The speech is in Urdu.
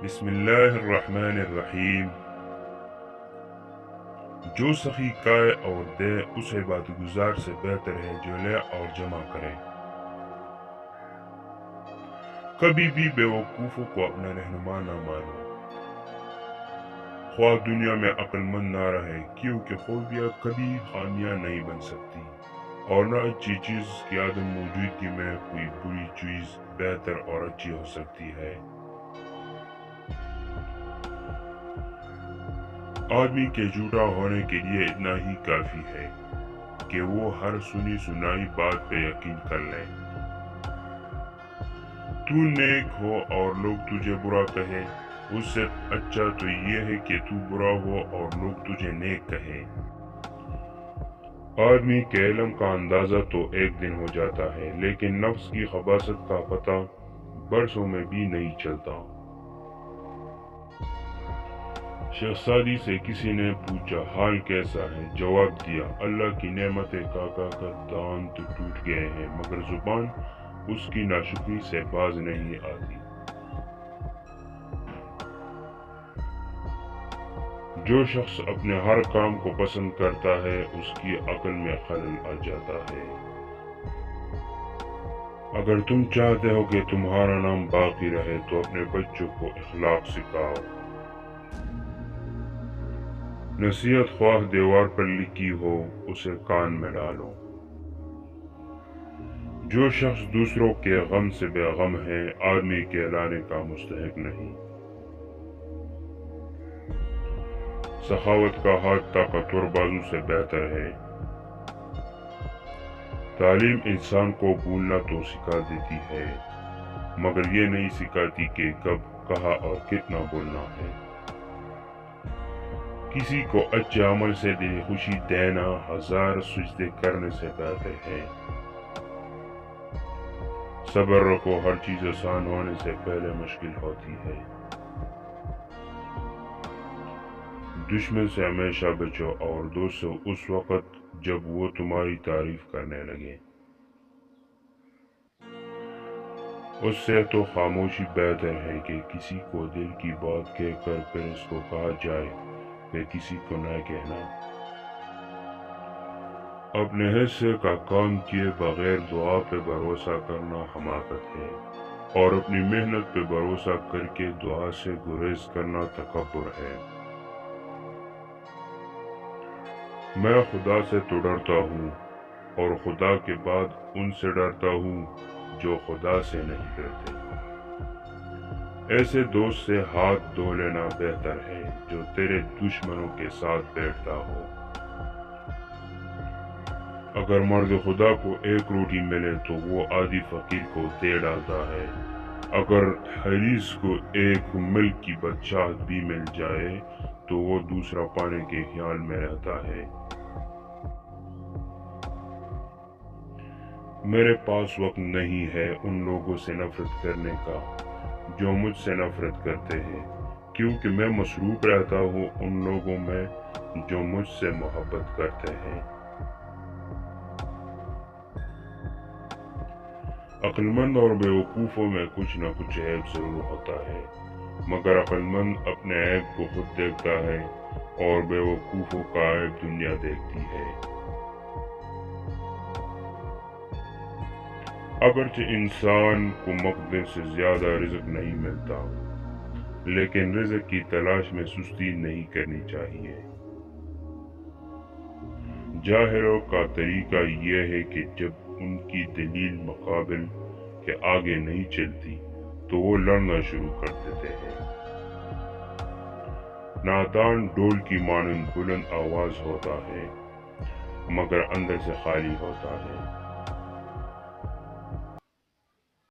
بسم اللہ الرحمن الرحیم۔ جو سخی کائے اور دے اس عبادت گزار سے بہتر ہے جو لے اور جمع کرے۔ کبھی بھی بے وقوفوں کو اپنا رہنما نہ مانو، خواہ دنیا میں عقل مند نہ رہے، کیونکہ خوبیاں کبھی خامیاں نہیں بن سکتی، اور نہ اچھی چیز کی عدم موجودگی میں کوئی بری چیز بہتر اور اچھی ہو سکتی ہے۔ آدمی کے جھوٹا ہونے کے لیے اتنا ہی کافی ہے کہ وہ ہر سنی سنائی بات پہ یقین کر لے۔ تو نیک ہو اور لوگ تجھے برا کہے، اس سے اچھا تو یہ ہے کہ تو برا ہو اور لوگ تجھے نیک کہے۔ آدمی کے علم کا اندازہ تو ایک دن ہو جاتا ہے، لیکن نفس کی خباثت کا پتہ برسوں میں بھی نہیں چلتا۔ شہزادی سے کسی نے پوچھا حال کیسا ہے؟ جواب دیا اللہ کی نعمتیں کا دانت ٹوٹ گئے ہیں، مگر زبان اس کی ناشکری سے باز نہیں آتی۔ جو شخص اپنے ہر کام کو پسند کرتا ہے اس کی عقل میں خلل آ جاتا ہے۔ اگر تم چاہتے ہو کہ تمہارا نام باقی رہے تو اپنے بچوں کو اخلاق سکھاؤ۔ نصیحت خواہ دیوار پر لکھی ہو اسے کان میں ڈالو۔ جو شخص دوسروں کے غم سے بے غم ہے آدمی کہلانے کا مستحق نہیں۔ سخاوت کا ہاتھ طاقتور بازو سے بہتر ہے۔ تعلیم انسان کو بولنا تو سکھا دیتی ہے، مگر یہ نہیں سکھاتی کہ کب، کہاں اور کتنا بولنا ہے۔ کسی کو اچھے عمل سے دل خوشی دینا ہزار سجدے کرنے سے بہتر ہے۔ صبر رکھو، ہر چیز آسان ہونے سے پہلے مشکل ہوتی ہے۔ دشمن سے ہمیشہ بچو اور دوست سے اس وقت جب وہ تمہاری تعریف کرنے لگے۔ اس سے تو خاموشی بہتر ہے کہ کسی کو دل کی بات کہہ کر پھر اس کو کہا جائے کہ کسی کو نہ کہنا۔ اپنے حصے کا کام کیے بغیر دعا پہ بھروسہ کرنا حماقت ہے، اور اپنی محنت پہ بھروسہ کر کے دعا سے گریز کرنا تکبر ہے۔ میں خدا سے تو ڈرتا ہوں، اور خدا کے بعد ان سے ڈرتا ہوں جو خدا سے نہیں ڈرتے۔ ایسے دوست سے ہاتھ دھو لینا بہتر ہے جو تیرے دشمنوں کے ساتھ بیٹھتا ہو۔ اگر مرد خدا کو ایک روٹی ملے تو وہ آدھی فقیر کو دے ڈالتا ہے، اگر حریص کو ایک ملک کی بادشاہت بھی مل جائے تو وہ دوسرا پانے کے خیال میں رہتا ہے۔ میرے پاس وقت نہیں ہے ان لوگوں سے نفرت کرنے کا جو مجھ سے نفرت کرتے ہیں، کیونکہ میں مصروف رہتا ہوں ان لوگوں میں جو مجھ سے محبت کرتے ہیں۔ عقل مند اور بے وقوفوں میں کچھ نہ کچھ عیب ضرور ہوتا ہے، مگر عقل مند اپنے عیب کو خود دیکھتا ہے اور بے وقوفوں کا عیب دنیا دیکھتی ہے۔ اگرچہ انسان کو مقدر سے زیادہ رزق نہیں ملتا، لیکن رزق کی تلاش میں سستی نہیں کرنی چاہیے۔ جاہلوں کا طریقہ یہ ہے کہ جب ان کی دلیل مقابل کے آگے نہیں چلتی تو وہ لڑنا شروع کر دیتے ہیں۔ نادان ڈول کی مانند بلند آواز ہوتا ہے، مگر اندر سے خالی ہوتا ہے۔